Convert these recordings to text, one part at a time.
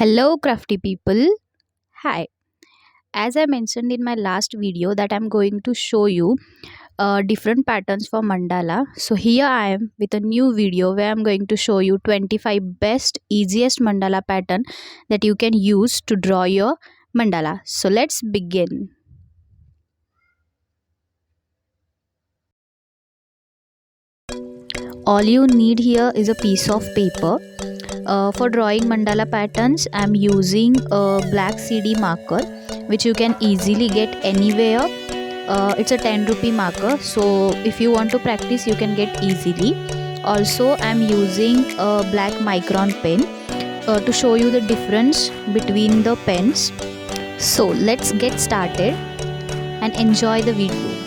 Hello, crafty people. Hi. As I mentioned in my last video that I'm going to show you different patterns for mandala. So here I am with a new video where I'm going to show you 25 best easiest mandala pattern that you can use to draw your mandala. So let's begin. All you need here is a piece of paper. For drawing mandala patterns, I'm using a black CD marker which you can easily get anywhere. It's a 10 rupee marker, so if you want to practice you can get easily. Also I'm using a black micron pen to show you the difference between the pens. So let's get started and enjoy the video.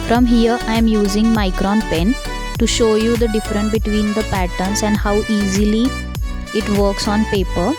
From here I am using micron pen to show you the difference between the patterns and how easily it works on paper.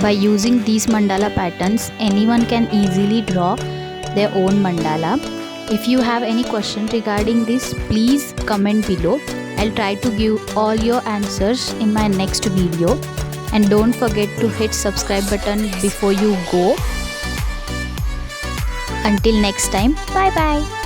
By using these mandala patterns, anyone can easily draw their own mandala. If you have any question regarding this, please comment below. I'll try to give all your answers in my next video. And don't forget to hit subscribe button before you go. Until next time, bye bye.